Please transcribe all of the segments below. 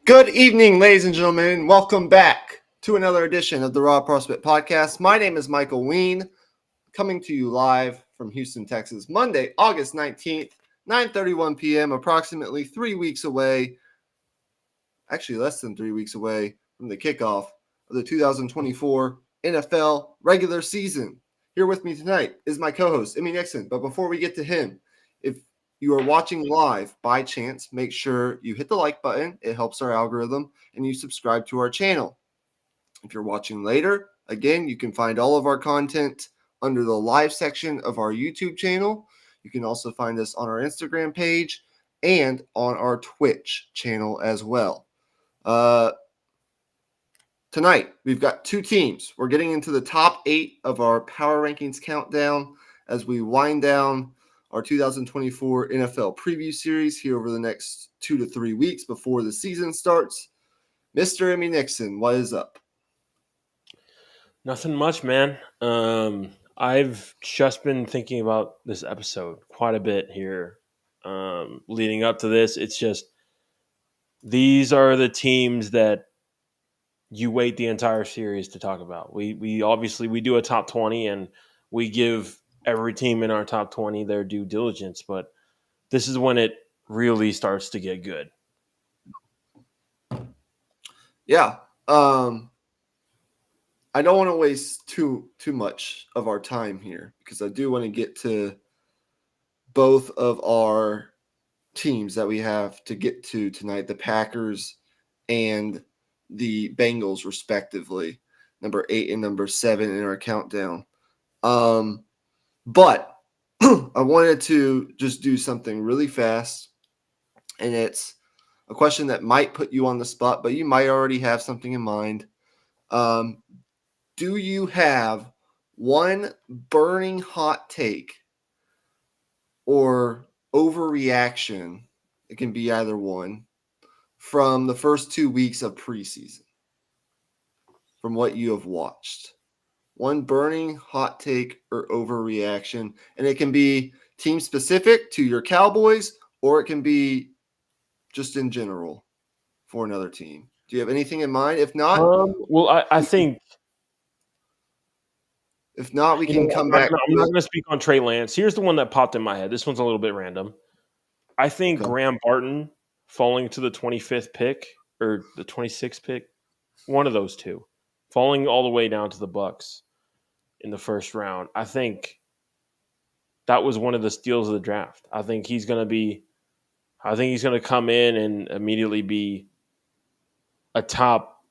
Good evening, ladies and gentlemen. Welcome back to another edition of the Raw Prospect Podcast. My name is Michael Ween, coming to you live from Houston, Texas, Monday, August 19th, 9:31 p.m., approximately 3 weeks away, actually less than 3 weeks away from the kickoff of the 2024 NFL regular season. Here with me tonight is my co-host, Emmy Nixon. But before we get to him, if you are watching live by chance, make sure you hit the like button. It helps our algorithm, and you subscribe to our channel. If you're watching later, again, you can find all of our content under the live section of our YouTube channel. You can also find us on our Instagram page and on our Twitch channel as well. Tonight, we've got two teams. We're getting into the top 8 of our power rankings countdown as we wind down our 2024 NFL preview series here over the next 2 to 3 weeks before the season starts. Mr. Emmy Nixon, what is up? Nothing much, man. I've just been thinking about this episode quite a bit here. Leading up to this, it's just these are the teams that you wait the entire series to talk about. We obviously we do a top 20 and we give every team in our top 20 their due diligence, but this is when it really starts to get good. Yeah. I don't want to waste too much of our time here because I do want to get to both of our teams that we have to get to tonight, the Packers and the Bengals, respectively, number 8 and number 7 in our countdown. But I wanted to just do something really fast, and it's a question that might put you on the spot, but you might already have something in mind. Do you have one burning hot take or overreaction? It can be either one from the first 2 weeks of preseason, from what you have watched. One burning hot take or overreaction, and it can be team specific to your Cowboys, or it can be just in general for another team. Do you have anything in mind? If not, I think we can come back. I'm not going to speak on Trey Lance. Here's the one that popped in my head. This one's a little bit random. I think Okay. Graham Barton falling to the 25th pick or the 26th pick, one of those two, falling all the way down to the Bucks in the first round. I think that was one of the steals of the draft. I think he's going to come in and immediately be a top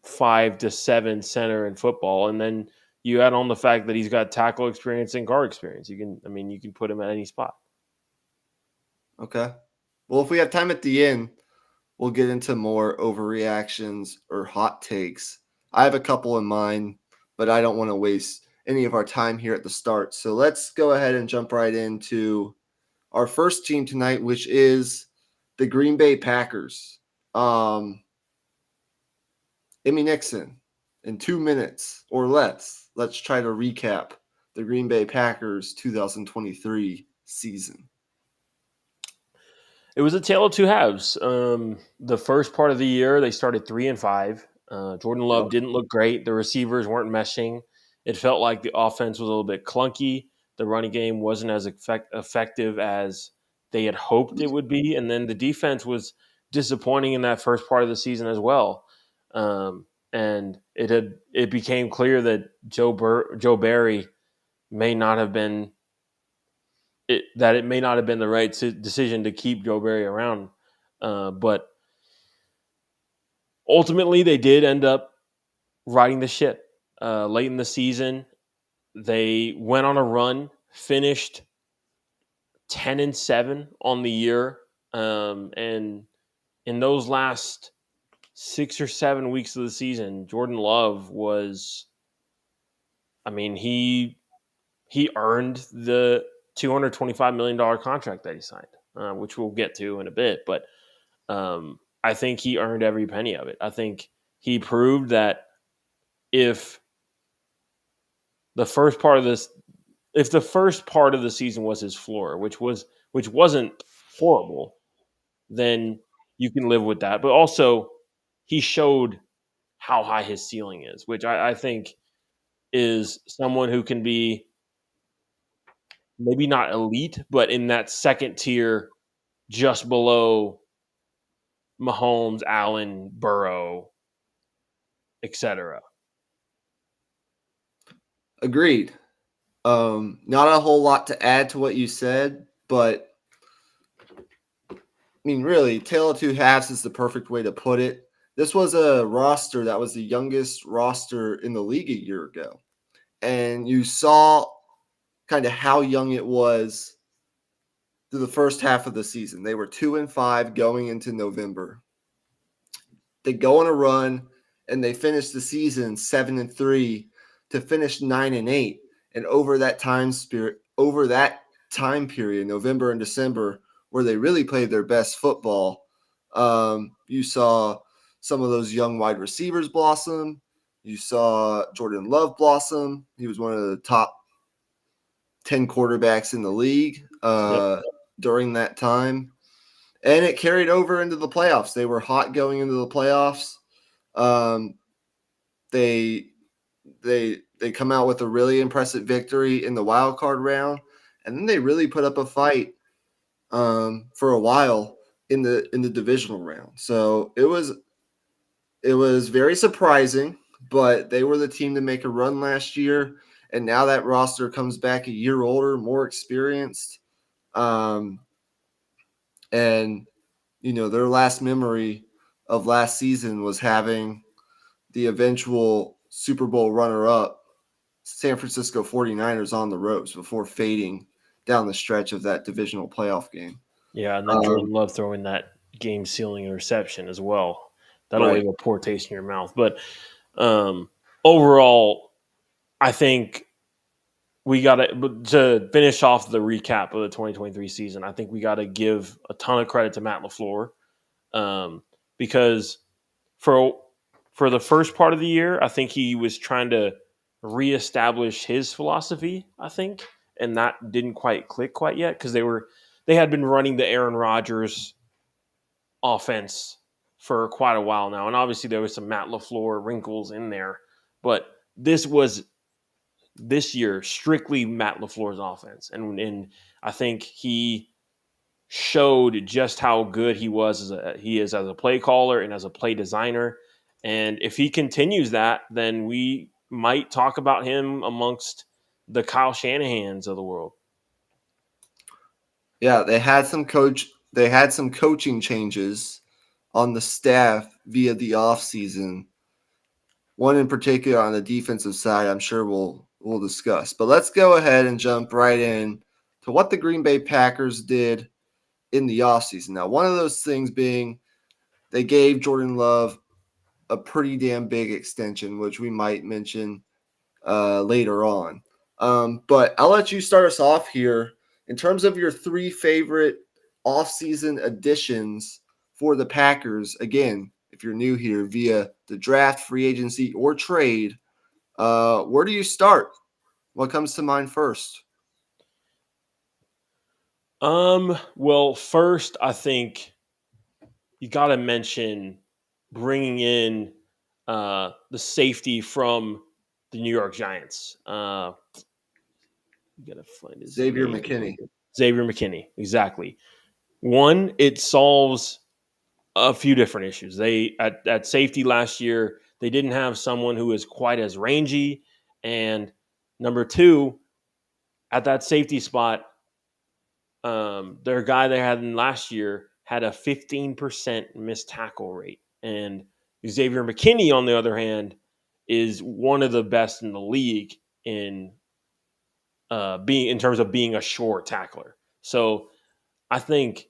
5 to 7 center in football, and then you add on the fact that he's got tackle experience and guard experience. You can put him at any spot. Okay. Well, if we have time at the end, we'll get into more overreactions or hot takes. I have a couple in mind, but I don't want to waste any of our time here at the start. So let's go ahead and jump right into our first team tonight, which is the Green Bay Packers. Emmy Nixon, in 2 minutes or less, let's try to recap the Green Bay Packers 2023 season. It was a tale of two halves. The first part of the year, they started 3-5. Jordan Love didn't look great. The receivers weren't meshing. It felt like the offense was a little bit clunky. The running game wasn't as effective as they had hoped it would be. And then the defense was disappointing in that first part of the season as well. And it became clear that Joe Barry may not have been it may not have been the right decision to keep Joe Barry around. But ultimately, they did end up riding the ship. Late in the season, they went on a run, finished 10-7 on the year. And in those last 6 or 7 weeks of the season, Jordan Love was, he earned the $225 million contract that he signed, which we'll get to in a bit. But I think he earned every penny of it. I think he proved that if the first part of the season was his floor, which wasn't horrible, then you can live with that. But also, he showed how high his ceiling is, which I think is someone who can be maybe not elite, but in that second tier, just below Mahomes, Allen, Burrow, etc. Agreed. Not a whole lot to add to what you said, but I mean, really, tale of two halves is the perfect way to put it. This was a roster that was the youngest roster in the league a year ago. And you saw kind of how young it was through the first half of the season. They were 2-5 going into November. They go on a run and they finish the season 7-3 to finish 9-8. And over that time period, November and December, where they really played their best football, you saw some of those young wide receivers blossom. You saw Jordan Love blossom. He was one of the top 10 quarterbacks in the league Yep. during that time. And it carried over into the playoffs. They were hot going into the playoffs. Um, they they come out with a really impressive victory in the wild card round, and then they really put up a fight for a while in the divisional round. So it was very surprising, but they were the team to make a run last year, and now that roster comes back a year older, more experienced, and their last memory of last season was having the eventual Super Bowl runner-up San Francisco 49ers on the ropes before fading down the stretch of that divisional playoff game. Yeah, and then Jordan Love throwing that game-sealing interception as well. That'll Right. leave a poor taste in your mouth. But overall, I think we got to finish off the recap of the 2023 season. I think we got to give a ton of credit to Matt LaFleur because for the first part of the year, I think he was trying to reestablish his philosophy. I think, and that didn't quite click quite yet because they had been running the Aaron Rodgers offense for quite a while now, and obviously there was some Matt LaFleur wrinkles in there, but this year strictly Matt LaFleur's offense, and I think he showed just how good he is as a play caller and as a play designer. And if he continues that, then we might talk about him amongst the Kyle Shanahans of the world. Yeah, they had some coaching changes on the staff via the offseason. One in particular on the defensive side, I'm sure we'll discuss. But let's go ahead and jump right in to what the Green Bay Packers did in the offseason. Now, one of those things being they gave Jordan Love a pretty damn big extension, which we might mention later on. But I'll let you start us off here in terms of your three favorite offseason additions for the Packers. Again, if you're new here via the draft, free agency, or trade, where do you start? What comes to mind first? Well, first, I think you got to mention bringing in the safety from the New York Giants. You got to find his Xavier name. McKinney. Xavier McKinney, exactly. One, it solves a few different issues. They at safety last year, they didn't have someone who is quite as rangy, and number two, at that safety spot, their guy they had in last year had a 15% missed tackle rate, and Xavier McKinney, on the other hand, is one of the best in the league in being in terms of being a short tackler. So I think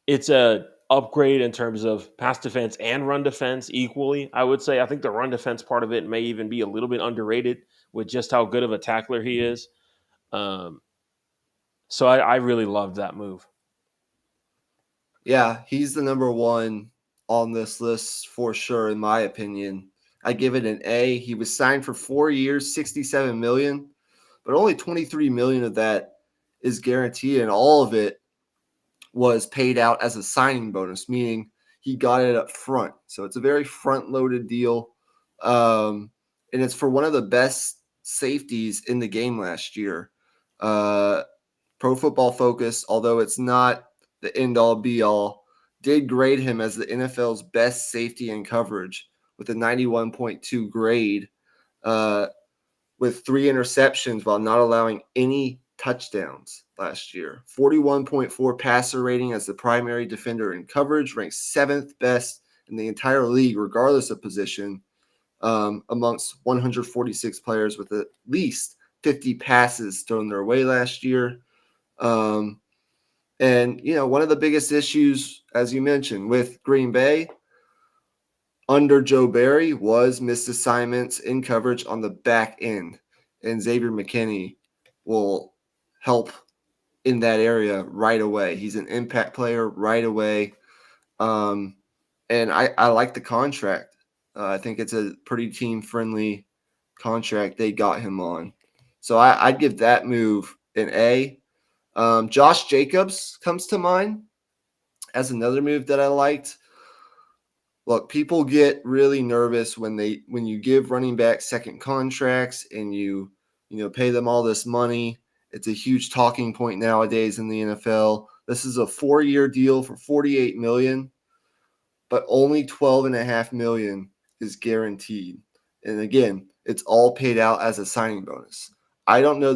it's a upgrade in terms of pass defense and run defense equally. I would say I think the run defense part of it may even be a little bit underrated with just how good of a tackler he is. Um, so I really loved that move. Yeah, he's the number one on this list for sure, in my opinion. I give it an A. He was signed for 4 years, 67 million, but only 23 million of that is guaranteed, and all of it was paid out as a signing bonus, meaning he got it up front. So it's a very front-loaded deal, and it's for one of the best safeties in the game last year. Pro Football Focus, although it's not the end-all be-all, did grade him as the NFL's best safety in coverage with a 91.2 grade, with 3 interceptions while not allowing any touchdowns last year. 41.4 passer rating as the primary defender in coverage, ranked 7th best in the entire league, regardless of position, amongst 146 players with at least 50 passes thrown their way last year. And, one of the biggest issues, as you mentioned, with Green Bay under Joe Barry was missed assignments in coverage on the back end. And Xavier McKinney will help in that area right away. He's an impact player right away. And I like the contract. I think it's a pretty team-friendly contract they got him on. So I'd give that move an A. Josh Jacobs comes to mind as another move that I liked. Look, people get really nervous when you give running backs second contracts and you pay them all this money. It's a huge talking point nowadays in the NFL. This is a 4-year deal for $48 million, but only $12.5 million is guaranteed. And again, it's all paid out as a signing bonus. I don't know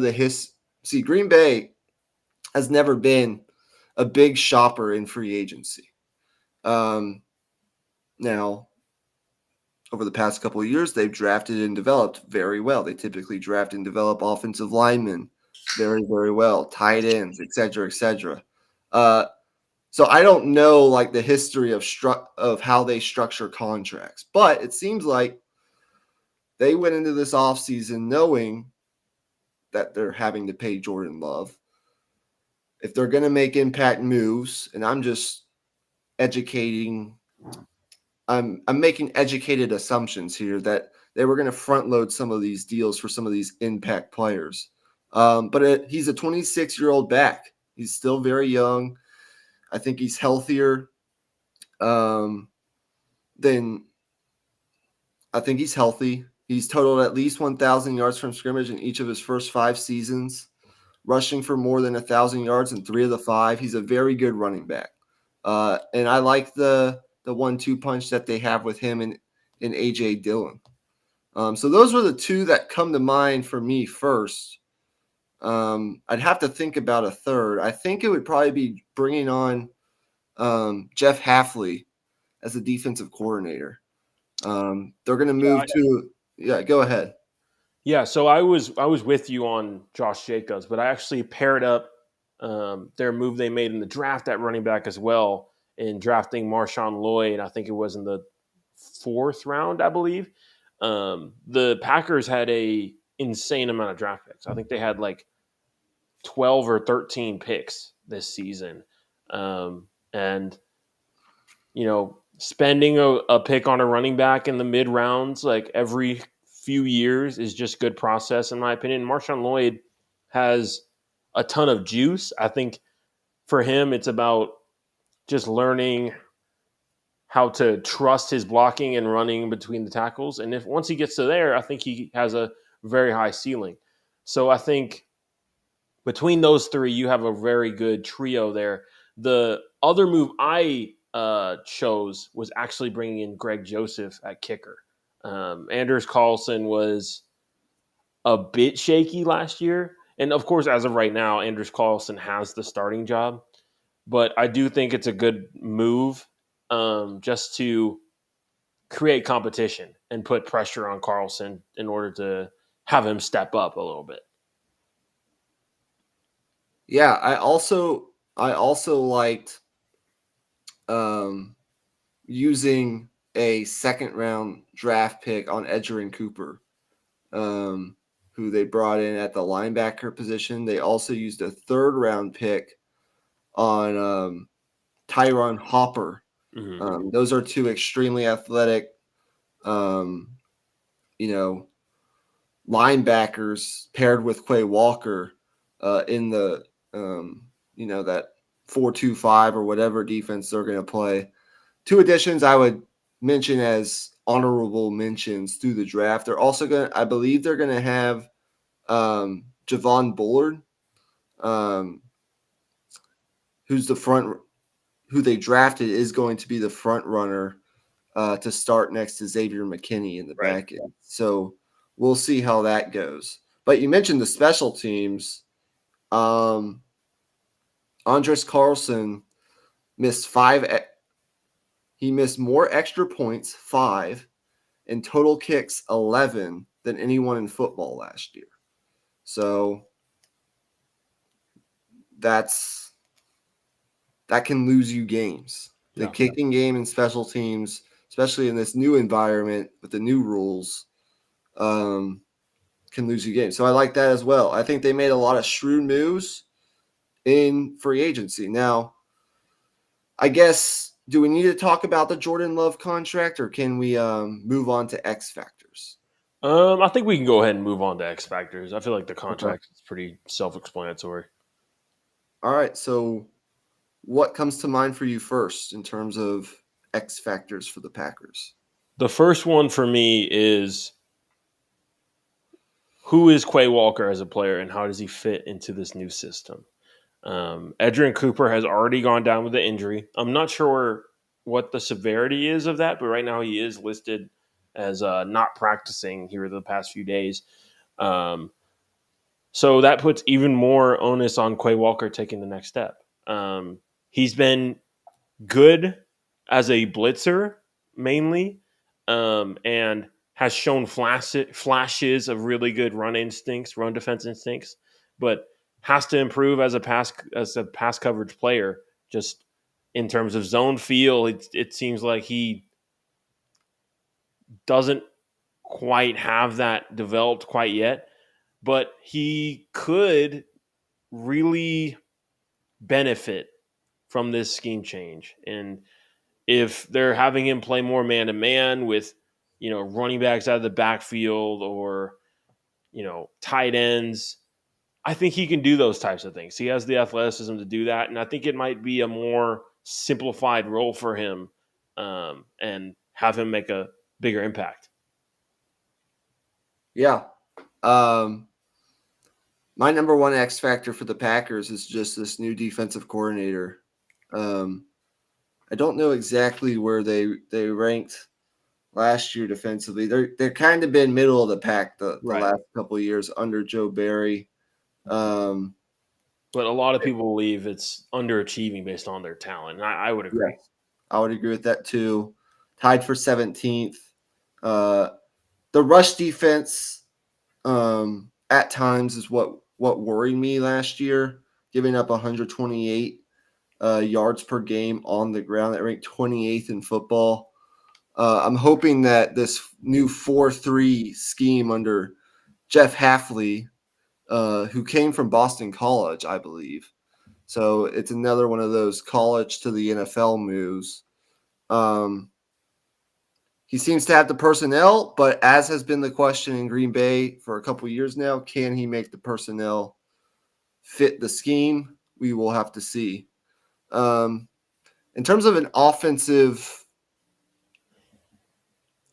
See, Green Bay has never been a big shopper in free agency. Now, over the past couple of years, they've drafted and developed very well. They typically draft and develop offensive linemen very, very well, tight ends, et cetera, et cetera. So I don't know like the history of how they structure contracts, but it seems like they went into this offseason knowing that they're having to pay Jordan Love. If they're going to make impact moves, and I'm just educating I'm making educated assumptions here that they were going to front load some of these deals for some of these impact players. But he's a 26-year-old back. He's still very young. I think he's healthier than I think he's healthy. He's totaled at least 1,000 yards from scrimmage in each of his first 5 seasons, rushing for more than 1,000 yards in 3 of the 5. He's a very good running back. And I like the 1-2 punch that they have with him and A.J. Dillon. So those were the 2 that come to mind for me first. I'd have to think about a third. I think it would probably be bringing on Jeff Hafley as a defensive coordinator. They're going to move to – yeah, go ahead. Yeah, so I was with you on Josh Jacobs, but I actually paired up their move they made in the draft at running back as well in drafting Marshawn Lloyd. I think it was in the 4th round, I believe. The Packers had a insane amount of draft picks. I think they had like 12 or 13 picks this season. And, spending a pick on a running back in the mid rounds, like every few years, is just good process, in my opinion. Marshawn Lloyd has a ton of juice. I think for him, it's about just learning how to trust his blocking and running between the tackles. And if once he gets to there, I think he has a very high ceiling. So I think between those 3, you have a very good trio there. The other move I chose was actually bringing in Greg Joseph at kicker. Anders Carlson was a bit shaky last year. And of course, as of right now, Anders Carlson has the starting job. But I do think it's a good move just to create competition and put pressure on Carlson in order to have him step up a little bit. Yeah, I also liked using a 2nd-round draft pick on Edgerrin Cooper, who they brought in at the linebacker position. They also used a 3rd-round pick on Tyron Hopper. Mm-hmm. Those are 2 extremely athletic, linebackers paired with Quay Walker in the, that 4-2-5 or whatever defense they're going to play. Two additions I would mention as honorable mentions through the draft. They're also going to, I believe they're going to have Javon Bullard, um, who's who they drafted is going to be the front runner to start next to Xavier McKinney in the Right. back end. So we'll see how that goes. But you mentioned the special teams. Andres Carlson missed he missed more extra points, 5, and total kicks, 11, than anyone in football last year. So that can lose you games. The kicking game and special teams, especially in this new environment with the new rules, can lose you games. So I like that as well. I think they made a lot of shrewd moves in free agency. Now, I guess, do we need to talk about the Jordan Love contract, or can we move on to X factors? I think we can go ahead and move on to X factors. I feel like the Okay. contract is pretty self-explanatory. All right. So, what comes to mind for you first in terms of X factors for the Packers? The first one for me is, who is Quay Walker as a player and how does he fit into this new system? Edgerrin Cooper has already gone down with the injury. I'm not sure what the severity is of that, but right now he is listed as not practicing here the past few days. Um, so that puts even more onus on Quay Walker taking the next step. He's been good as a blitzer mainly, and has shown flashes of really good run defense instincts, but has to improve as a pass coverage player. Just in terms of zone feel, it seems like he doesn't quite have that developed quite yet, but he could really benefit from this scheme change. And if they're having him play more man to man with, running backs out of the backfield or, tight ends, I think he can do those types of things. He has the athleticism to do that. And I think it might be a more simplified role for him, and have him make a bigger impact. Yeah. My number one X factor for the Packers is just this new defensive coordinator. I don't know exactly where they ranked last year defensively. They're kind of been middle of the pack the Right. last couple of years under Joe Barry. But a lot of people believe it's underachieving based on their talent. And I would agree. Yes, I would agree with that too. Tied for 17th. The rush defense at times is what worried me last year, giving up 128 yards per game on the ground. That ranked 28th in football. I'm hoping that this new 4-3 scheme under Jeff Hafley, who came from Boston College, I believe. So it's another one of those college to the NFL moves. He seems to have the personnel, but as has been the question in Green Bay for a couple years now, can he make the personnel fit the scheme? We will have to see. In terms of an offensive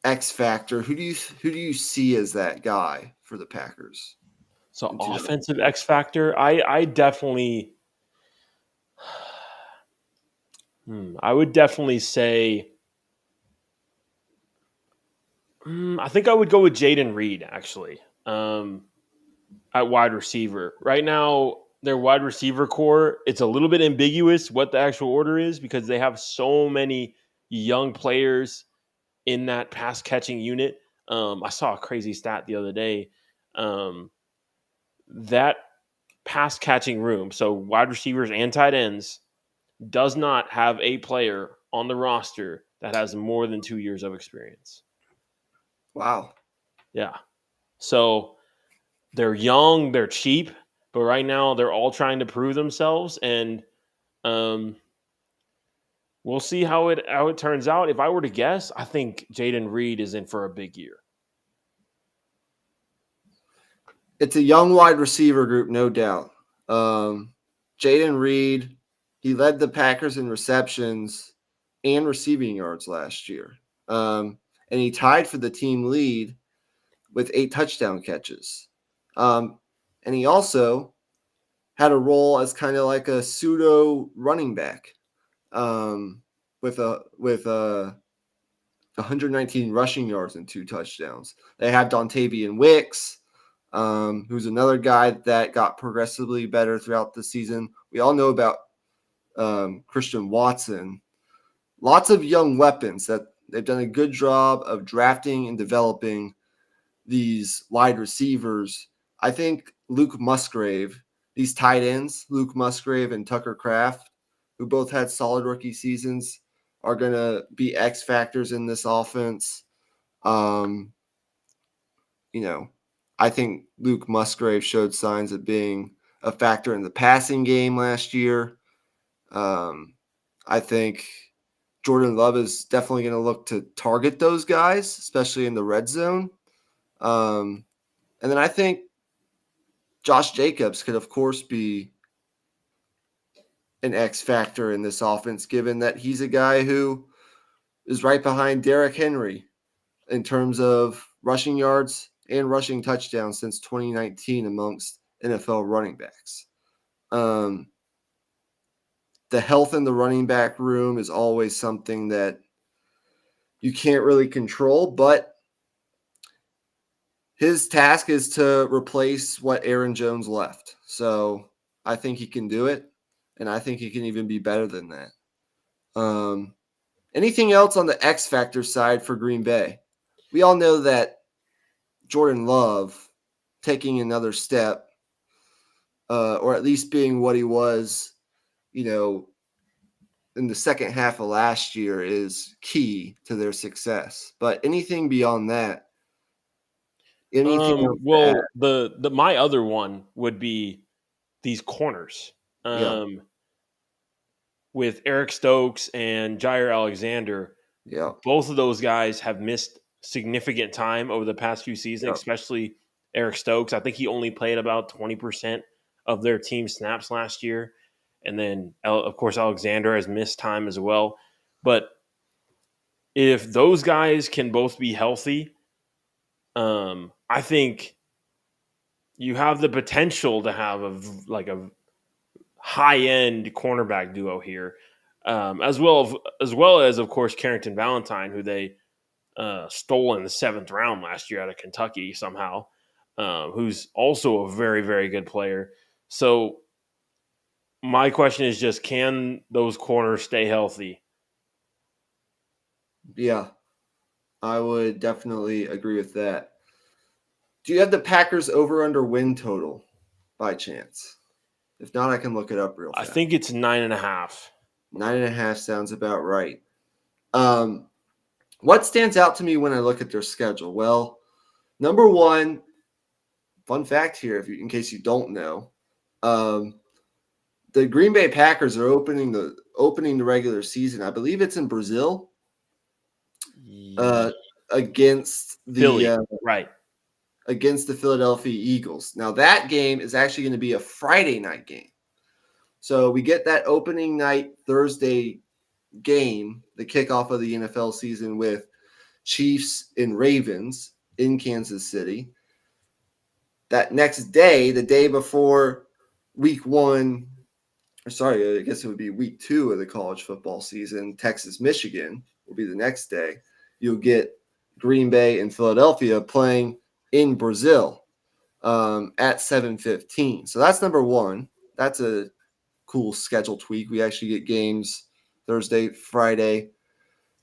X factor, who do you see as that guy for the Packers? So offensive X factor, I definitely, I would definitely say, I think I would go with Jaden Reed actually, at wide receiver. Right now, their wide receiver core, it's a little bit ambiguous what the actual order is because they have so many young players in that pass catching unit. I saw a crazy stat the other day. That pass catching room, so wide receivers and tight ends, does not have a player on the roster that has more than 2 years of experience. Wow. Yeah. So they're young, they're cheap, but right now they're all trying to prove themselves, and um, we'll see how it turns out. If I were to guess, I think Jaden Reed is in for a big year. It's a young wide receiver group, no doubt. Jaden Reed, He led the Packers in receptions and receiving yards last year. And he tied for the team lead with 8 touchdown catches. And he also had a role as kind of like a pseudo running back with 119 rushing yards and 2 touchdowns. They have Dontavian Wicks, who's another guy that got progressively better throughout the season. We all know about Christian Watson. Lots of young weapons that they've done a good job of drafting and developing these wide receivers. I think Luke Musgrave, these tight ends, Luke Musgrave and Tucker Kraft, who both had solid rookie seasons, are going to be X factors in this offense. Um, I think Luke Musgrave showed signs of being a factor in the passing game last year. I think Jordan Love is definitely going to look to target those guys, especially in the red zone. And then I think Josh Jacobs could, of course, be an X factor in this offense, given that he's a guy who is right behind Derrick Henry in terms of rushing yards and rushing touchdowns since 2019 amongst NFL running backs. The health in the running back room is always something that you can't really control, but his task is to replace what Aaron Jones left. So I think he can do it, and I think he can even be better than that. Anything else on the X Factor side for Green Bay? We all know that Jordan Love taking another step, or at least being what he was, in the second half of last year is key to their success. But anything beyond that, anything else to add? Well, the my other one would be these corners. Yeah, With Eric Stokes and Jair Alexander, yeah, both of those guys have missed significant time over the past few seasons, yeah. especially Eric Stokes. I think he only played about 20% of their team snaps last year. And then, of course, Alexander has missed time as well. But if those guys can both be healthy, I think you have the potential to have a high end cornerback duo here, as well as of course Carrington Valentine, who they stole in the 7th round last year out of Kentucky somehow, who's also a very very good player. So my question is just, can those corners stay healthy? Yeah, I would definitely agree with that. Do you have the Packers over under win total by chance? If not, I can look it up real I fast. think it's 9.5. 9.5 sounds about right. What stands out to me when I look at their schedule? Well, number one, fun fact here, in case you don't know, the Green Bay Packers are opening the regular season. I believe it's in Brazil, against Philly, the right? against the Philadelphia Eagles. Now that game is actually going to be a Friday night game. So we get that opening night Thursday game, the kickoff of the NFL season, with Chiefs and Ravens in Kansas City. That next day, the day before week 1, I guess it would be week 2 of the college football season, Texas, Michigan will be the next day. You'll get Green Bay and Philadelphia playing in Brazil at 7:15. So that's number one. That's a cool schedule tweak. We actually get games Thursday, Friday,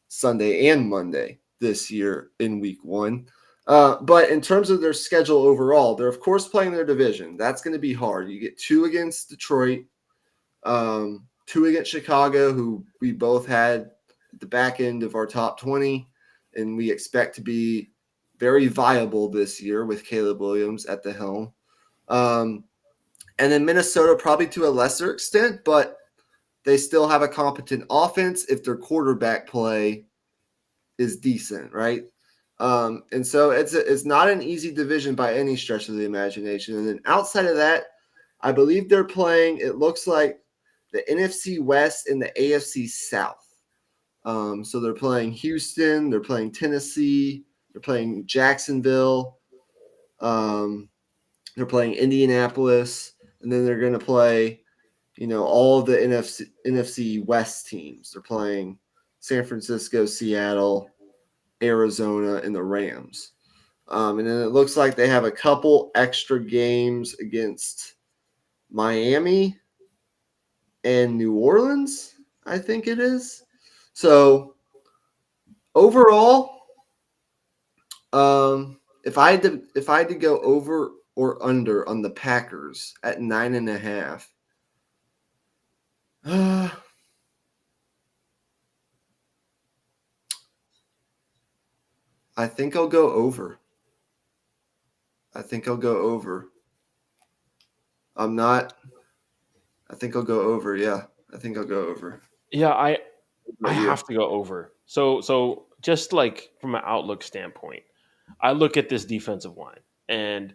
Sunday, and Monday this year in week 1. But in terms of their schedule overall, they're of course playing their division. That's going to be hard. You get 2 against Detroit, 2 against Chicago, who we both had at the back end of our top 20, and we expect to be very viable this year with Caleb Williams at the helm. And then Minnesota probably to a lesser extent, but they still have a competent offense if their quarterback play is decent, right? And so it's not an easy division by any stretch of the imagination. And then outside of that, I believe they're playing, it looks like the NFC West and the AFC South. So they're playing Houston, they're playing Tennessee, they're playing Jacksonville, they're playing Indianapolis, and then they're going to play, all of the NFC West teams. They're playing San Francisco, Seattle, Arizona, and the Rams. And then it looks like they have a couple extra games against Miami and New Orleans, I think it is. So overall, if I had to go over or under on the Packers at 9.5, I think I'll go over. I think I'll go over. I'm not. I think I'll go over. Yeah, I think I'll go over. Yeah, I What about you? have to go over. So just like from an outlook standpoint, I look at this defensive line, and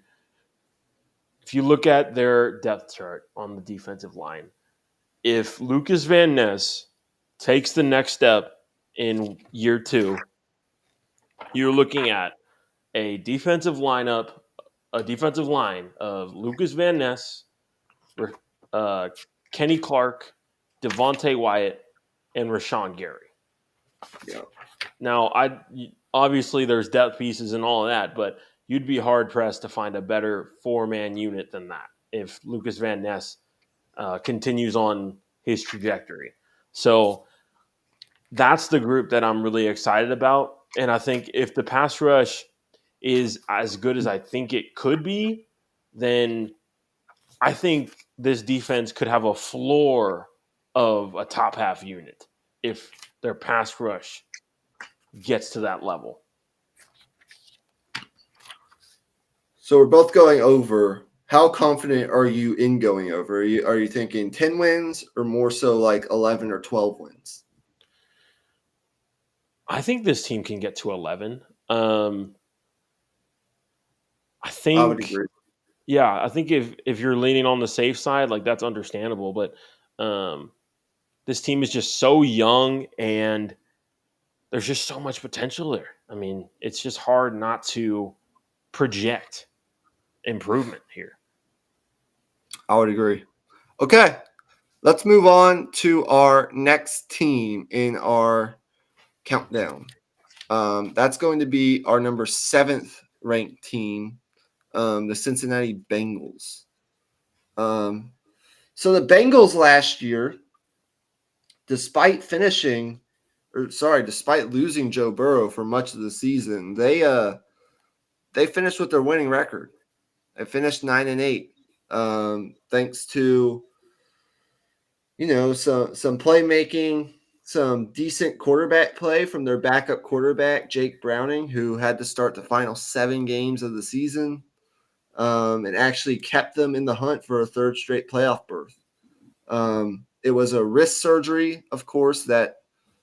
if you look at their depth chart on the defensive line, if Lucas Van Ness takes the next step in year two, you're looking at a defensive lineup, a defensive line of Lucas Van Ness, uh, Kenny Clark, Devontae Wyatt, and Rashawn Gary. Yeah. Now, obviously there's depth pieces and all of that, but you'd be hard pressed to find a better 4-man unit than that if Lucas Van Ness continues on his trajectory. So that's the group that I'm really excited about. And I think if the pass rush is as good as I think it could be, then I think this defense could have a floor of a top half unit if their pass rush gets to that level. So we're both going over. How confident are you in going over? Are you thinking 10 wins or more so like 11 or 12 wins? I think this team can get to 11. I I would think, agree. yeah, I think if you're leaning on the safe side, like that's understandable. But this team is just so young, and there's just so much potential there. I mean, it's just hard not to project improvement here. I would agree. Okay, let's move on to our next team in our countdown. That's going to be our number 7th ranked team, the Cincinnati Bengals. So the Bengals last year, despite losing Joe Burrow for much of the season, they finished with their winning record. They finished 9-8, thanks to some playmaking, some decent quarterback play from their backup quarterback Jake Browning, who had to start the final 7 games of the season, and actually kept them in the hunt for a third straight playoff berth. It was a wrist surgery, of course, that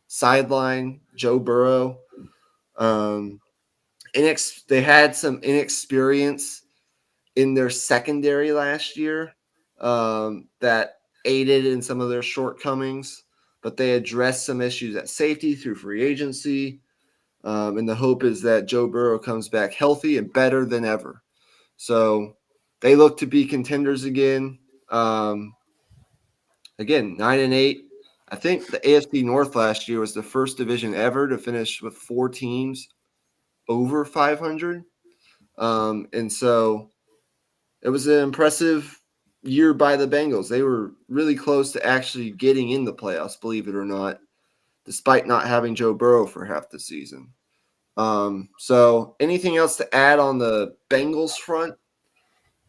sidelined Joe Burrow. They had some inexperience in their secondary last year, that aided in some of their shortcomings, but they addressed some issues at safety through free agency. And the hope is that Joe Burrow comes back healthy and better than ever. So they look to be contenders again. Again, 9-8. I think the AFC North last year was the first division ever to finish with 4 teams over 500. And so it was an impressive year by the Bengals. They were really close to actually getting in the playoffs, believe it or not, despite not having Joe Burrow for half the season. So anything else to add on the Bengals front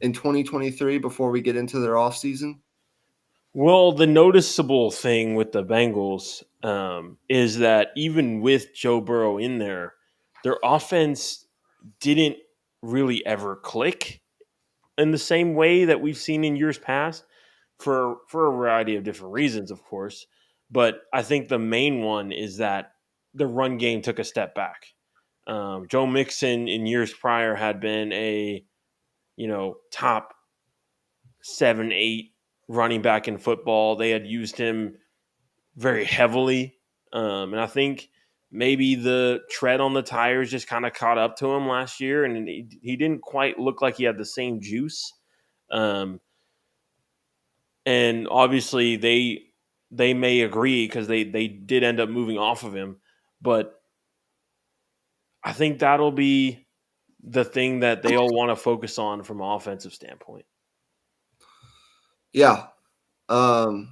in 2023 before we get into their offseason? Well, the noticeable thing with the Bengals is that even with Joe Burrow in there, their offense didn't really ever click in the same way that we've seen in years past for a variety of different reasons, of course. But I think the main one is that the run game took a step back. Joe Mixon in years prior had been a top 7, 8 running back in football. They had used him very heavily. And I think maybe the tread on the tires just kind of caught up to him last year, and he didn't quite look like he had the same juice. And obviously they may agree because they did end up moving off of him, but I think that'll be the thing that they'll want to focus on from an offensive standpoint. Yeah. I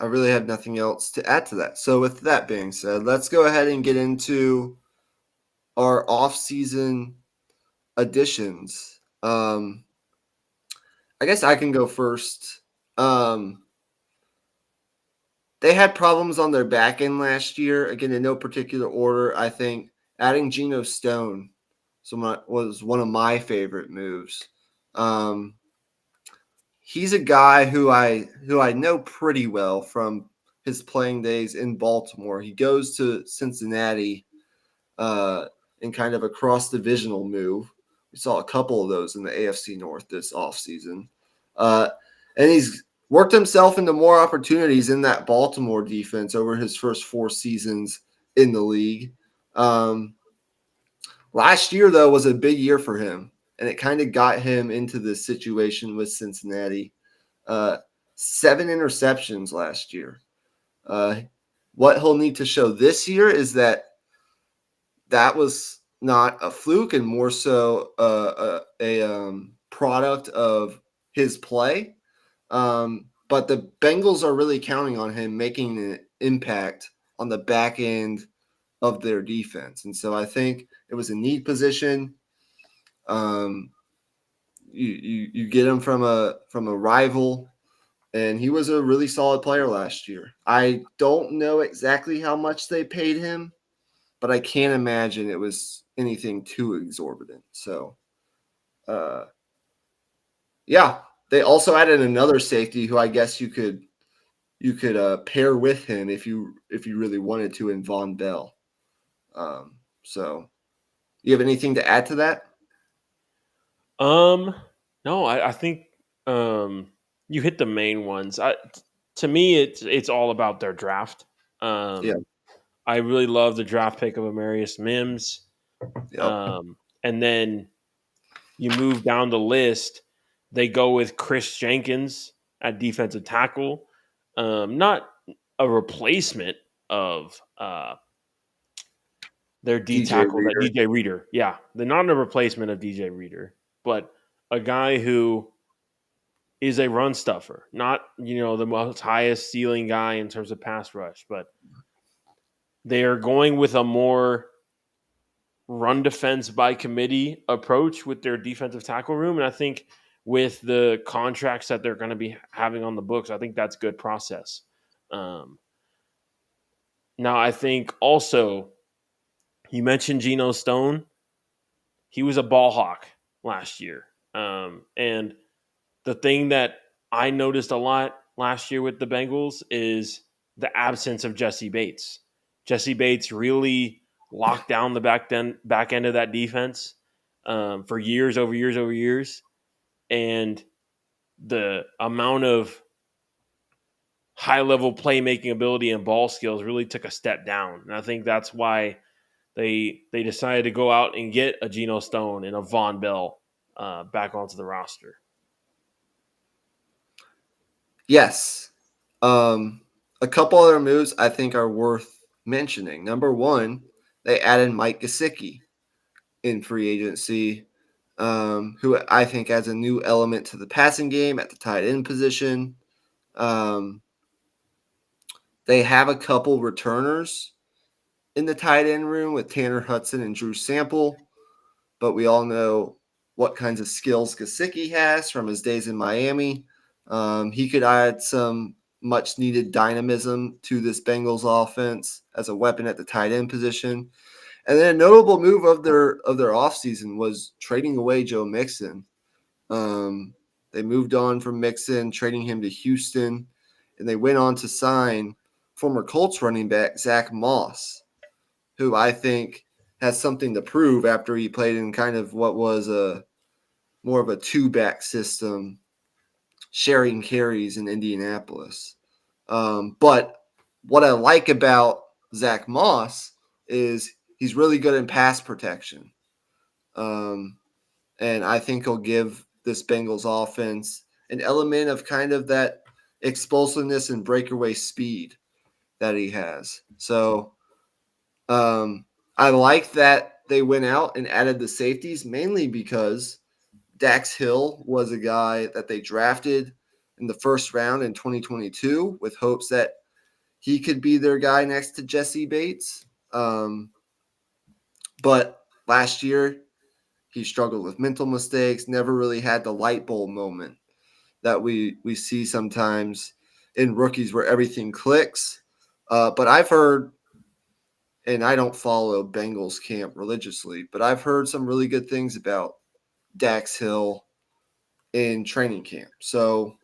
really have nothing else to add to that. So with that being said, let's go ahead and get into our off-season additions. I guess I can go first. They had problems on their back end last year. Again, in no particular order. I think adding Geno Stone was one of my favorite moves. He's a guy who I know pretty well from his playing days in Baltimore. He goes to Cincinnati in kind of a cross divisional move. We saw a couple of those in the AFC North this offseason. And he's worked himself into more opportunities in that Baltimore defense over his first 4 seasons in the league. Last year, though, was a big year for him, and it kind of got him into this situation with Cincinnati. 7 interceptions last year. What he'll need to show this year is that was not a fluke and more so a product of his play. But the Bengals are really counting on him making an impact on the back end of their defense. And so I think it was a need position. You get him from a rival, and he was a really solid player last year. I don't know exactly how much they paid him, but I can't imagine it was anything too exorbitant. So, yeah, they also added another safety who I guess you could pair with him if you really wanted to, in Von Bell. So, you have anything to add to that? No, I think you hit the main ones. To me, it's all about their draft. Yeah. I really love the draft pick of Amarius Mims. Yep. And then you move down the list, they go with Chris Jenkins at defensive tackle. Not a replacement of their D DJ tackle, that Reader. DJ Reader. Yeah, they're not a replacement of DJ Reader, but a guy who is a run stuffer, not the most highest ceiling guy in terms of pass rush, but they are going with a more run defense by committee approach with their defensive tackle room. And I think with the contracts that they're going to be having on the books, I think that's good process. Now, I think also you mentioned Geno Stone. He was a ball hawk last year. And the thing that I noticed a lot last year with the Bengals is the absence of Jesse Bates. Jesse Bates really locked down the back end of that defense for years over years over years. And the amount of high-level playmaking ability and ball skills really took a step down. And I think that's why they decided to go out and get a Geno Stone and a Von Bell back onto the roster. Yes. A couple other moves I think are worth mentioning. Number one, they added Mike Gesicki in free agency, who I think adds a new element to the passing game at the tight end position. They have a couple returners in the tight end room with Tanner Hudson and Drew Sample, but we all know what kinds of skills Gesicki has from his days in Miami. He could add some much needed dynamism to this Bengals offense as a weapon at the tight end position. And then a notable move of their offseason was trading away Joe Mixon. They moved on from Mixon, trading him to Houston, and they went on to sign former Colts running back Zach Moss, who I think has something to prove after he played in kind of what was a more of a two-back system sharing carries in Indianapolis. But what I like about Zach Moss is he's really good in pass protection. Um, and I think he'll give this Bengals offense an element of kind of that explosiveness and breakaway speed that he has. So I like that they went out and added the safeties mainly because Dax Hill was a guy that they drafted in the first round in 2022 with hopes that he could be their guy next to Jesse Bates. But last year, he struggled with mental mistakes, never really had the light bulb moment that we see sometimes in rookies where everything clicks. But I've heard, and I don't follow Bengals camp religiously, but I've heard some really good things about Dax Hill in training camp. So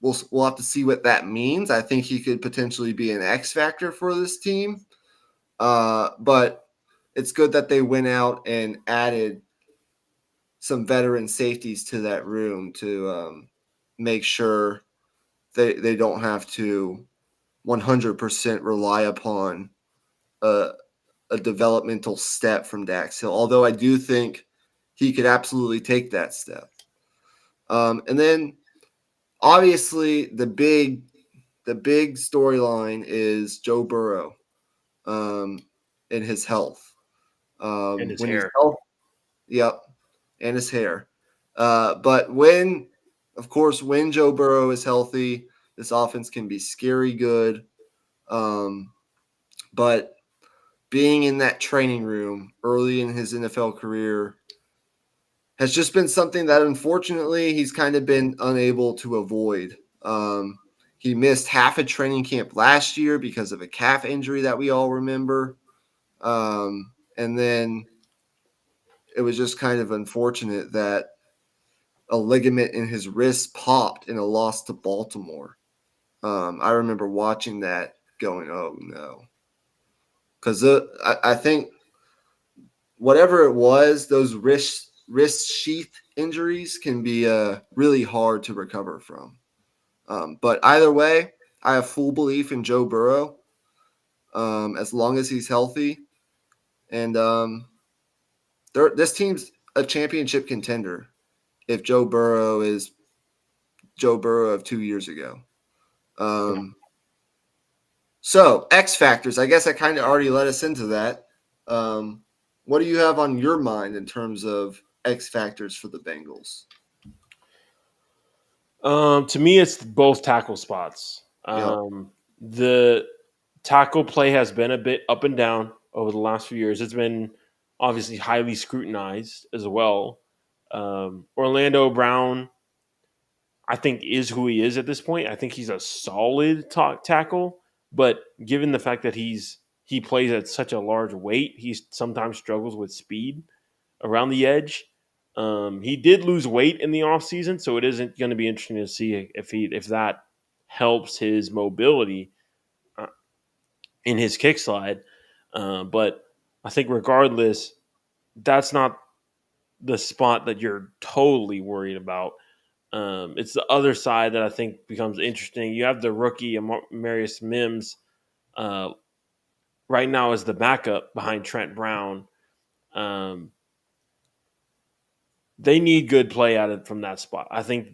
we'll have to see what that means. I think he could potentially be an X factor for this team. But it's good that they went out and added some veteran safeties to that room to make sure they don't have to 100% rely upon a, a developmental step from Dax Hill. Although I do think he could absolutely take that step. And then obviously the big storyline is Joe Burrow um, and his health. And his When he's hair. healthy, yep, and his hair. But when, of course, when Joe Burrow is healthy, this offense can be scary good. Um, but being in that training room early in his NFL career has just been something that unfortunately he's kind of been unable to avoid. He missed half a training camp last year because of a calf injury that we all remember. And then it was just kind of unfortunate that a ligament in his wrist popped in a loss to Baltimore. I remember watching that going, oh no. Because I think whatever it was, those wrist sheath injuries can be really hard to recover from. But either way, I have full belief in Joe Burrow as long as he's healthy. And this team's a championship contender if Joe Burrow is Joe Burrow of 2 years ago. Yeah. So, X factors, I guess I kind of already led us into that. Um, what do you have on your mind in terms of X factors for the Bengals? To me, it's both tackle spots. Yep. The tackle play has been a bit up and down over the last few years. It's been obviously highly scrutinized as well. Orlando Brown, I think, is who he is at this point. I think he's a solid tackle, but given the fact that he plays at such a large weight, he sometimes struggles with speed around the edge. He did lose weight in the offseason, so it isn't going to be interesting to see if that helps his mobility uh, in his kick slide. But I think regardless, that's not the spot that you're totally worried about. It's the other side that I think becomes interesting. You have the rookie Marius Mims uh, right now as the backup behind Trent Brown. Um, they need good play out of from that spot. I think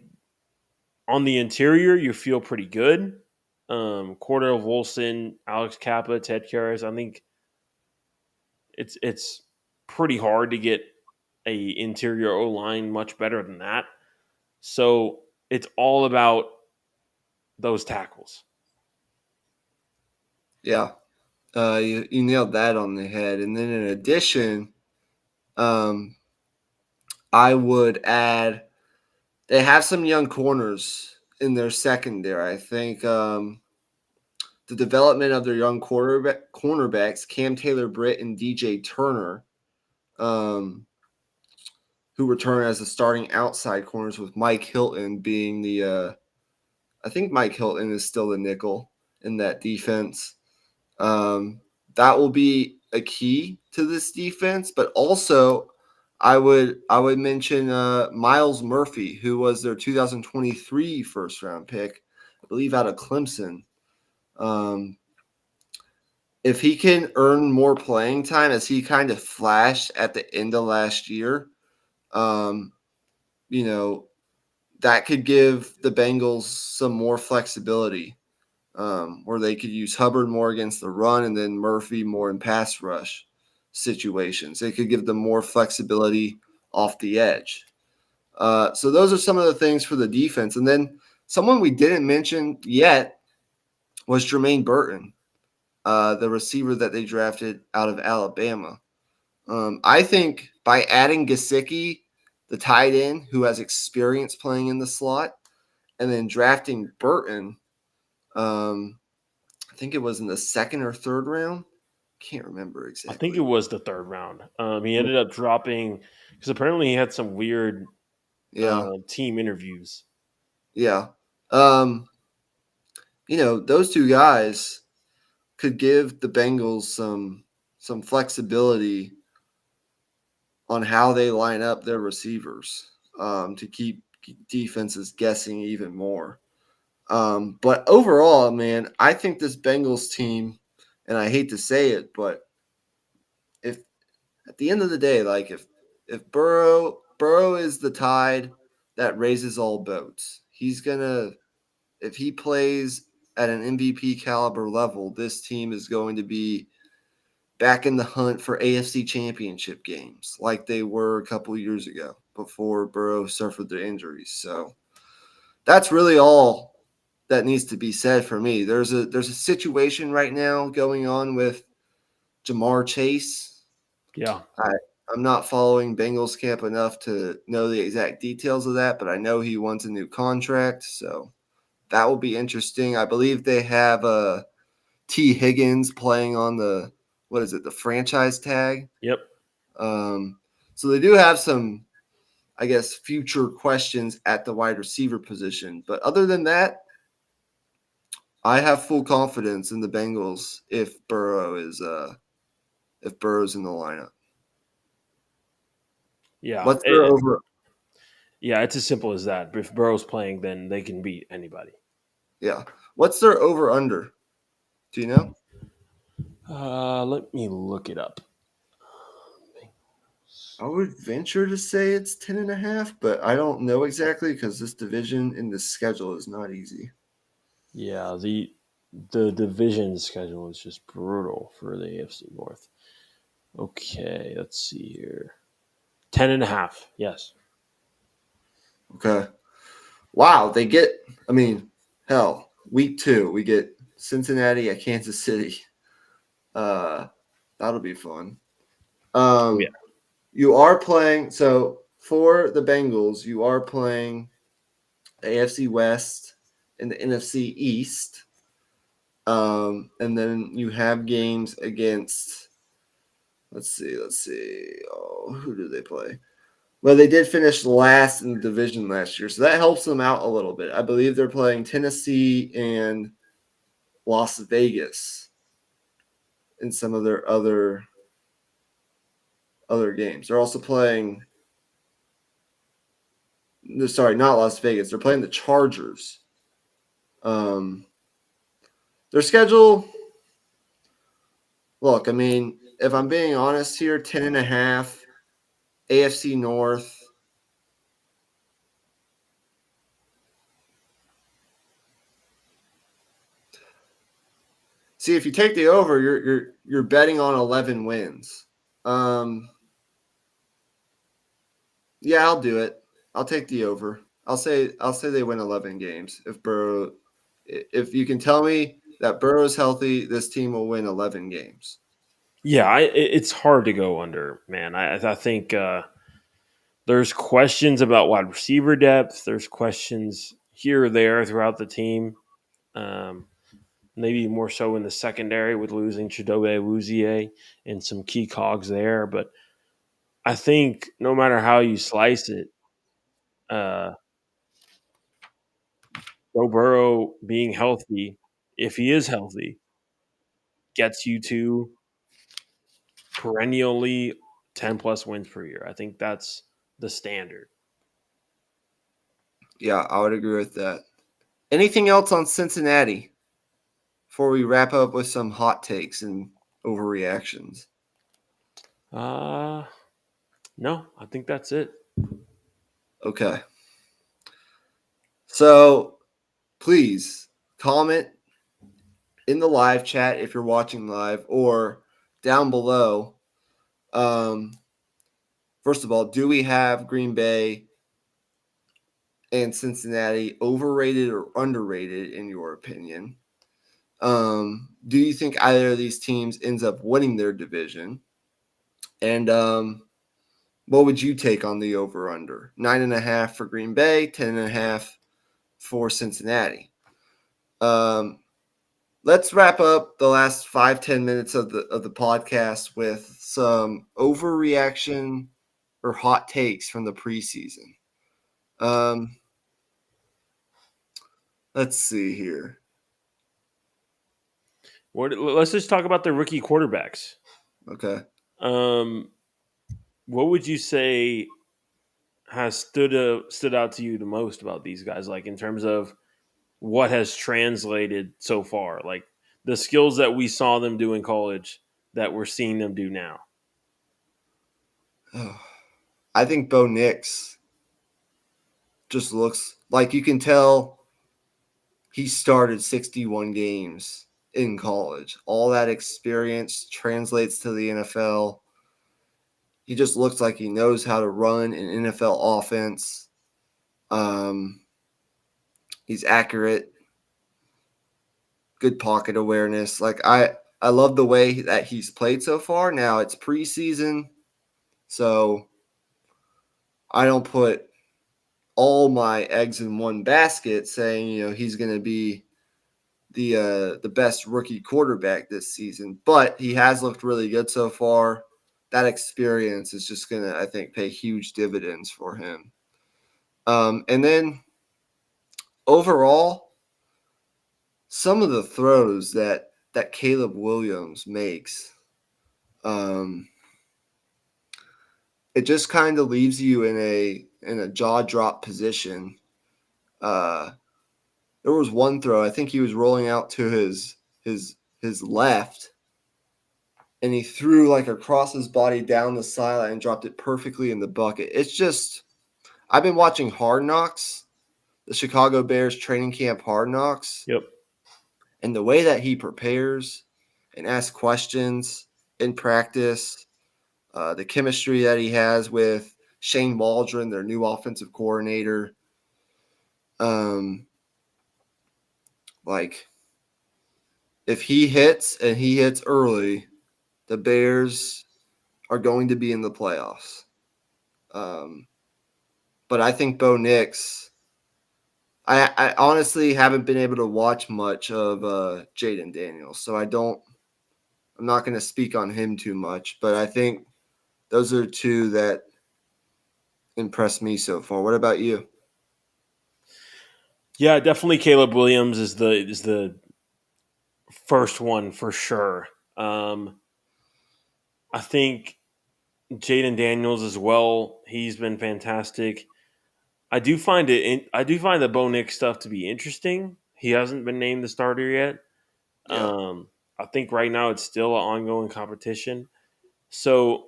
on the interior, you feel pretty good. Cordell Volson, Alex Kappa, Ted Karras. I think it's pretty hard to get a interior O line much better than that. So it's all about those tackles. Yeah. You nailed that on the head. And then in addition, um, I would add they have some young corners in their secondary. I think the development of their young cornerbacks, Cam Taylor Britt and DJ Turner, um, who return as the starting outside corners, with Mike Hilton being I think Mike Hilton is still the nickel in that defense. Um, that will be a key to this defense, but also I would mention Miles Murphy, who was their 2023 first round pick, I believe out of Clemson. Um, if he can earn more playing time as he kind of flashed at the end of last year, um, you know, that could give the Bengals some more flexibility where they could use Hubbard more against the run and then Murphy more in pass rush situations. It could give them more flexibility off the edge. So those are some of the things for the defense. And then someone we didn't mention yet was Jermaine Burton, the receiver that they drafted out of Alabama. I think by adding Gesicki, the tight end who has experience playing in the slot, and then drafting Burton, I think it was in the second or third round. Can't remember I think it exactly. was the third round. He ended up dropping because apparently he had some weird Yeah, team interviews. yeah. Um, those two guys could give the Bengals some flexibility on how they line up their receivers to keep defenses guessing even more. But overall, man, I think this Bengals team, and I hate to say it, but if at the end of the day, like if Burrow is the tide that raises all boats, he's gonna if he plays at an MVP caliber level, this team is going to be back in the hunt for AFC championship games like they were a couple years ago before Burrow suffered the injuries. So that's really all that needs to be said for me. There's a situation right now going on with Jamar Chase. Yeah, I I'm not following Bengals camp enough to know the exact details of that, but I know he wants a new contract, so that will be interesting. I believe they have T. Higgins playing on the what is it, the franchise tag. yep, Um, so they do have some, I guess, future questions at the wide receiver position. But other than that, I have full confidence in the Bengals if Burrow's in the lineup. yeah. What's their over? Yeah, it's as simple as that. If Burrow's playing, then they can beat anybody. Yeah, what's their over under? Do you know? Let me look it up. I would venture to say it's 10.5, but I don't know exactly because this division in the schedule is not easy. Yeah, the division schedule is just brutal for the AFC North. Okay, let's see here. 10.5. Yes. Okay. Wow, they get. I mean, hell, week 2 we get Cincinnati at Kansas City. Uh, that'll be fun. Oh yeah. You are playing. So for the Bengals, you are playing the AFC West and the NFC East. And then you have games against. Let's see. Oh, who do they play? Well, they did finish last in the division last year, so that helps them out a little bit. I believe they're playing Tennessee and Las Vegas in some of their other games. They're also playing. Sorry, not Las Vegas. They're playing the Chargers. Um, their schedule. Look, I mean, if I'm being honest here, 10.5, AFC North. See, if you take the over, you're betting on 11 wins. Um, yeah, I'll do it. I'll take the over. I'll say they win 11 games. If you can tell me that Burrow's healthy, this team will win 11 games. Yeah, it's hard to go under, man. I think there's questions about wide receiver depth. There's questions here or there throughout the team. Um, maybe more so in the secondary with losing Chidobe Awuzie and some key cogs there. But I think no matter how you slice it, uh, Joe Burrow being healthy, if he is healthy, gets you to perennially 10+ wins per year. I think that's the standard. Yeah, I would agree with that. Anything else on Cincinnati before we wrap up with some hot takes and overreactions? No, I think that's it. Okay. So please comment in the live chat if you're watching live or down below. First of all, do we have Green Bay and Cincinnati overrated or underrated in your opinion? Do you think either of these teams ends up winning their division? And what would you take on the over under? 9.5 for Green Bay, 10.5 for Cincinnati. Let's wrap up the last 5-10 minutes of the podcast with some overreaction or hot takes from the preseason. Let's see here. Let's just talk about the rookie quarterbacks. Okay. What would you say has stood out to you the most about these guys? Like in terms of what has translated so far, like the skills that we saw them do in college that we're seeing them do now. I think Bo Nix just looks like you can tell he started 61 games in college. All that experience translates to the NFL. He just looks like he knows how to run an NFL offense. He's accurate, good pocket awareness. Like I love the way that he's played so far. Now it's preseason, so I don't put all my eggs in one basket saying, he's going to be the best rookie quarterback this season, but he has looked really good so far. That experience is just going to, I think, pay huge dividends for him. And then overall, some of the throws that Caleb Williams makes, it just kind of leaves you in a jaw drop position. There was one throw, I think he was rolling out to his left, and he threw like across his body down the sideline and dropped it perfectly in the bucket. It's just, I've been watching Hard Knocks, the Chicago Bears training camp Hard Knocks. Yep. And the way that he prepares and asks questions in practice, the chemistry that he has with Shane Waldron, their new offensive coordinator. Like, if he hits and he hits early, the Bears are going to be in the playoffs. But I think Bo Nix, I honestly haven't been able to watch much of Jaden Daniels, so I'm not going to speak on him too much, but I think those are two that impressed me so far. What about you? Yeah, definitely Caleb Williams is the first one for sure. I think Jaden Daniels as well. He's been fantastic. I do find the Bo Nix stuff to be interesting. He hasn't been named the starter yet. Yeah. I think right now it's still an ongoing competition. So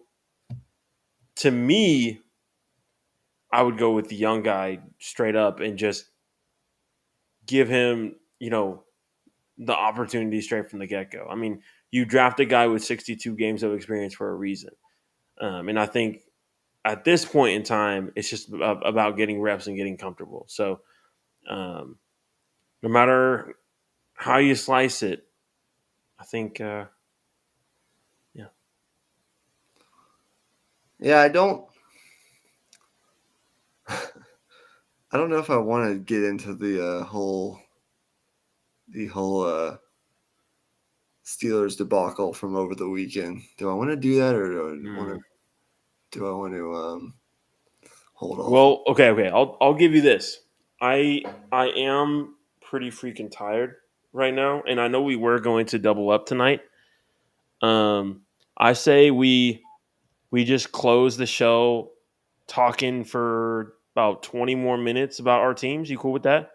to me, I would go with the young guy straight up and just give him, the opportunity straight from the get go. I mean, you draft a guy with 62 games of experience for a reason. And I think at this point in time, it's just about getting reps and getting comfortable. So no matter how you slice it, I think, yeah. Yeah, I don't know if I want to get into the whole Steelers debacle from over the weekend. Do I want to do that, or do I want to hold off? Well, okay. I'll give you this. I am pretty freaking tired right now, and I know we were going to double up tonight. I say we we just close the show talking for about 20 more minutes about our teams. You cool with that?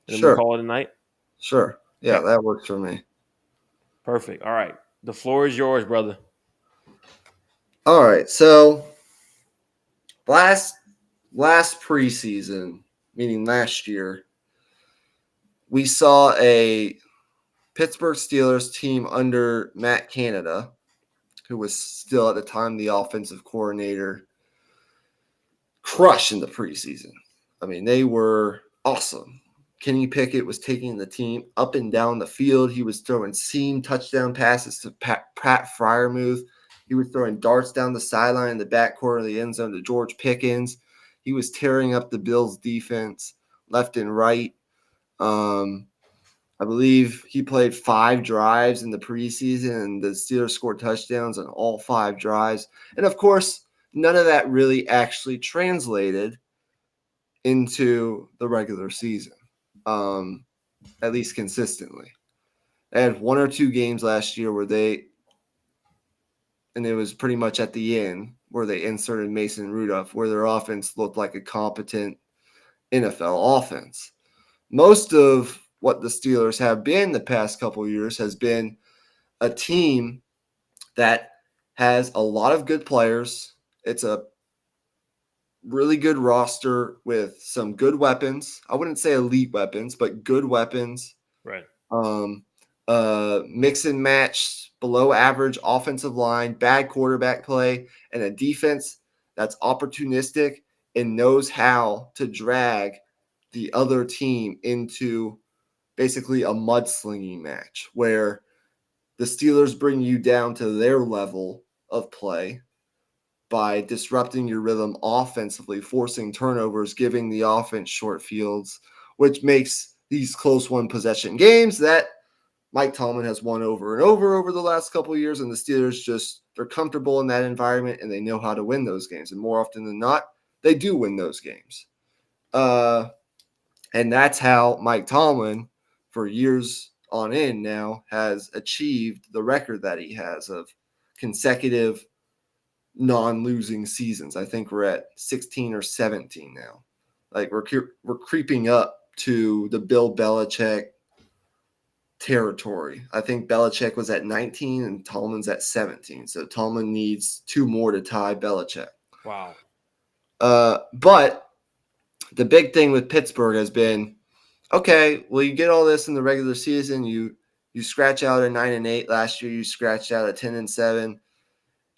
And then we Sure. call it a night? Sure. Yeah, Okay. that works for me. Perfect. All right. The floor is yours, brother. All right. So last preseason, meaning last year, we saw a Pittsburgh Steelers team under Matt Canada, who was still at the time the offensive coordinator, crush in the preseason. I mean, they were awesome. Kenny Pickett was taking the team up and down the field. He was throwing seam touchdown passes to Pat Fryermuth. He was throwing darts down the sideline in the back corner of the end zone to George Pickens. He was tearing up the Bills' defense left and right. I believe he played 5 drives in the preseason, and the Steelers scored touchdowns on all 5 drives. And of course, none of that really actually translated into the regular season, at least consistently. They had 1 or 2 games last year where and it was pretty much at the end, where they inserted Mason Rudolph, where their offense looked like a competent NFL offense. Most of what the Steelers have been the past couple of years has been a team that has a lot of good players. It's a really good roster with some good weapons. I wouldn't say elite weapons, but good weapons. Right. Mix and match below average offensive line, bad quarterback play, and a defense that's opportunistic and knows how to drag the other team into basically a mudslinging match where the Steelers bring you down to their level of play by disrupting your rhythm offensively, forcing turnovers, giving the offense short fields, which makes these close one possession games that Mike Tomlin has won over and over the last couple of years, and the Steelers they're comfortable in that environment and they know how to win those games. And more often than not, they do win those games. And that's how Mike Tomlin, for years on end now, has achieved the record that he has of consecutive non-losing seasons. I think we're at 16 or 17 now. Like we're creeping up to the Bill Belichick territory. I think Belichick was at 19 and Tomlin's at 17. So Tomlin needs 2 more to tie Belichick. Wow. But the big thing with Pittsburgh has been, okay, well, you get all this in the regular season. You scratch out a 9-8 last year. You scratched out a 10-7,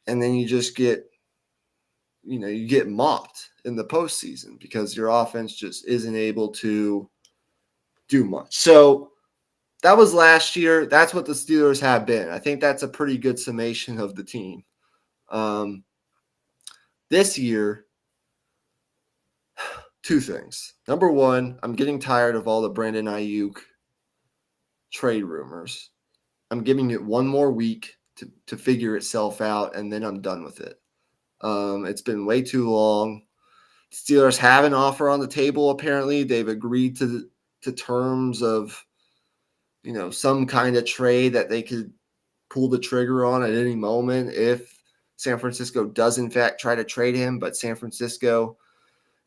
and then you just get mopped in the postseason because your offense just isn't able to do much. So that was last year. That's what the Steelers have been. I think that's a pretty good summation of the team. This year, 2 things. Number one, I'm getting tired of all the Brandon Ayuk trade rumors. I'm giving it 1 more week to figure itself out, and then I'm done with it. It's been way too long. Steelers have an offer on the table. Apparently, they've agreed to terms of, some kind of trade that they could pull the trigger on at any moment if San Francisco does in fact try to trade him. But San Francisco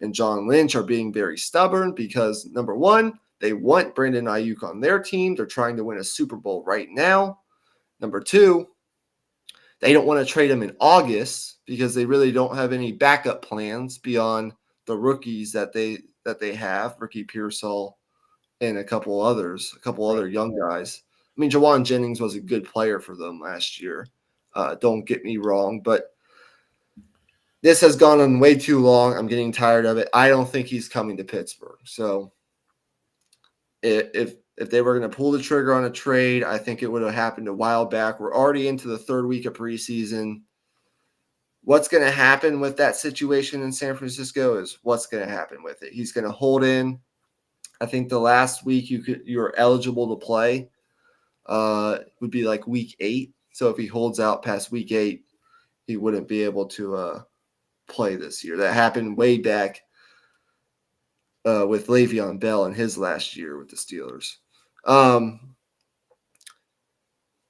and John Lynch are being very stubborn because, number one, they want Brandon Ayuk on their team. They're trying to win a Super Bowl right now. Number two, they don't want to trade him in August because they really don't have any backup plans beyond the rookies that they have, Ricky Pearsall and a couple other young guys. I mean, Jawan Jennings was a good player for them last year. Don't get me wrong, but this has gone on way too long. I'm getting tired of it. I don't think he's coming to Pittsburgh. So if they were going to pull the trigger on a trade, I think it would have happened a while back. We're already into the 3rd week of preseason. What's going to happen with that situation in San Francisco is what's going to happen with it. He's going to hold in. I think the last week you're eligible to play would be like week 8. So if he holds out past week 8, he wouldn't be able to play this year. That happened way back with Le'Veon Bell in his last year with the Steelers.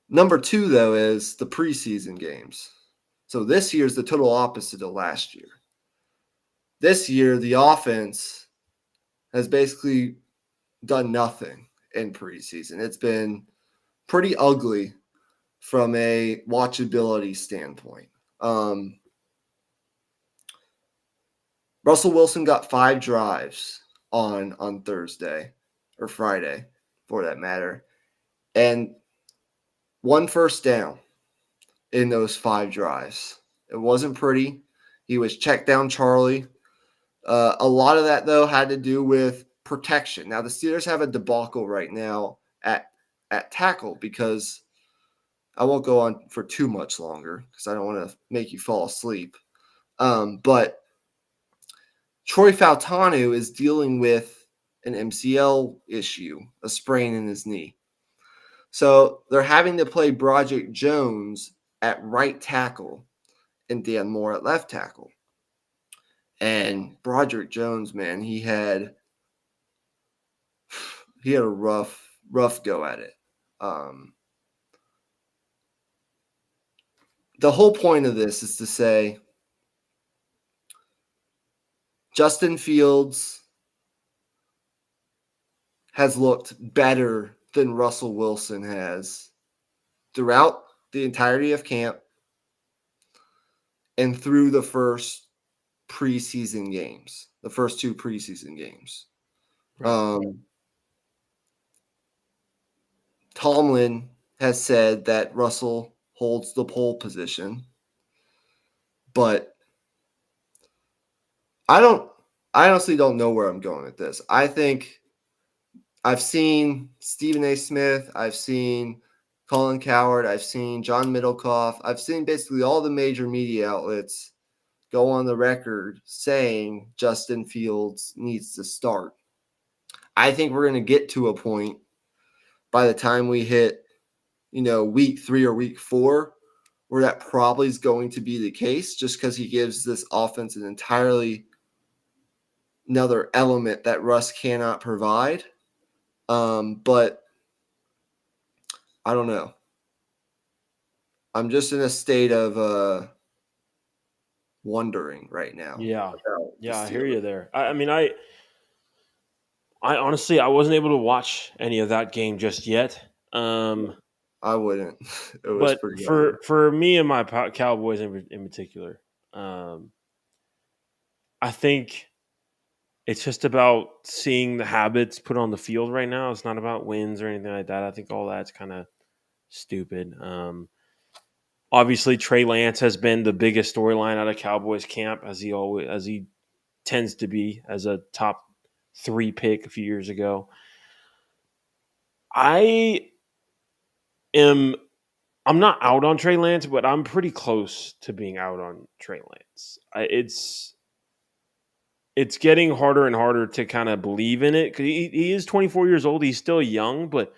Number 2, though, is the preseason games. So this year is the total opposite of last year. This year, the offense has basically done nothing in preseason. It's been pretty ugly from a watchability standpoint. Russell Wilson got 5 drives on Thursday or Friday, for that matter, and 1 first down in those 5 drives. It wasn't pretty. He was check down Charlie. A lot of that, though, had to do with protection. Now, the Steelers have a debacle right now at tackle because I won't go on for too much longer because I don't want to make you fall asleep. But Troy Fautanu is dealing with an MCL issue, a sprain in his knee. So they're having to play Broderick Jones at right tackle and Dan Moore at left tackle. And Broderick Jones, man, he had a rough go at it. The whole point of this is to say Justin Fields has looked better than Russell Wilson has throughout the entirety of camp and through the first preseason games, the first 2 preseason games. Right. Tomlin has said that Russell holds the pole position, but I honestly don't know where I'm going with this. I think I've seen Stephen A. Smith, I've seen Colin Cowherd, I've seen John Middlecoff, I've seen basically all the major media outlets go on the record saying Justin Fields needs to start. I think we're going to get to a point by the time we hit, week 3 or week 4, where that probably is going to be the case, just because he gives this offense an entirely another element that Russ cannot provide. But I don't know. I'm just in a state of wondering right now. Yeah, I hear you there. I mean, I honestly, I wasn't able to watch any of that game just yet. I wouldn't. It was but pretty for me and my Cowboys in particular, I think it's just about seeing the habits put on the field right now. It's not about wins or anything like that. I think all that's kind of stupid. Obviously, Trey Lance has been the biggest storyline out of Cowboys camp, as he tends to be as a top 3 pick a few years ago. I'm not out on Trey Lance, but I'm pretty close to being out on Trey Lance. It's getting harder and harder to kind of believe in it because he is 24 years old. He's still young, but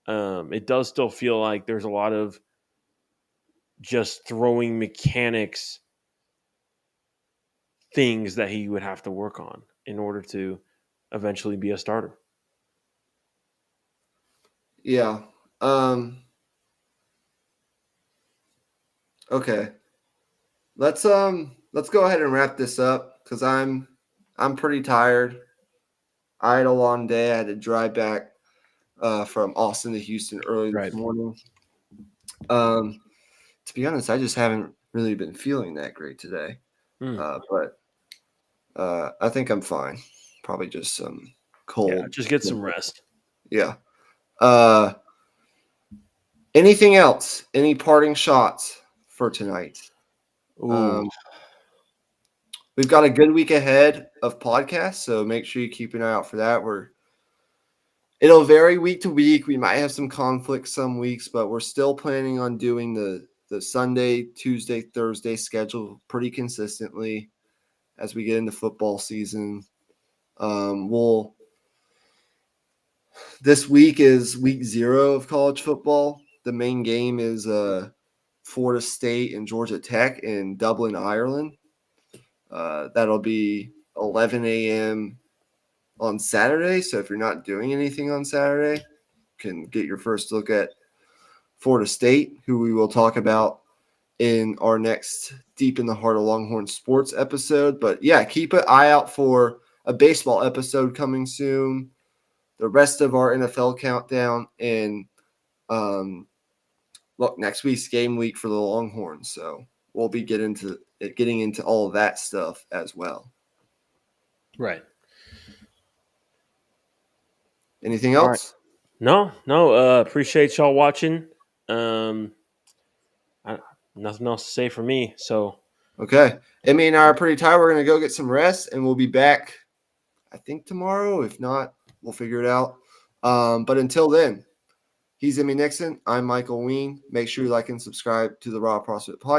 it does still feel like there's a lot of just throwing mechanics things that he would have to work on in order to eventually be a starter. Yeah. Okay. Let's go ahead and wrap this up because I'm pretty tired. I had a long day. I had to drive back from Austin to Houston early this morning. To be honest, I just haven't really been feeling that great today. But I think I'm fine. Probably just some cold. Yeah, just get some rest. Yeah. Anything else? Any parting shots for tonight? We've got a good week ahead of podcasts, so make sure you keep an eye out for that. It'll vary week to week. We might have some conflicts some weeks, but we're still planning on doing the Sunday, Tuesday, Thursday schedule pretty consistently as we get into football season. This week is week 0 of college football. The main game is Florida State and Georgia Tech in Dublin, Ireland. That'll be 11 a.m. on Saturday. So if you're not doing anything on Saturday, you can get your first look at Florida State, who we will talk about in our next Deep in the Heart of Longhorn Sports episode. But yeah, keep an eye out for a baseball episode coming soon. The rest of our NFL countdown, and look, next week's game week for the Longhorns. So we'll be getting into all of that stuff as well. Right. Anything All right. else? No. Appreciate y'all watching. Nothing else to say for me. So Okay. Emmy and I are pretty tired. We're going to go get some rest, and we'll be back, I think, tomorrow. If not, we'll figure it out. But until then, he's Emmy Nixon. I'm Michael Ween. Make sure you like and subscribe to the Raw CrossFit Podcast.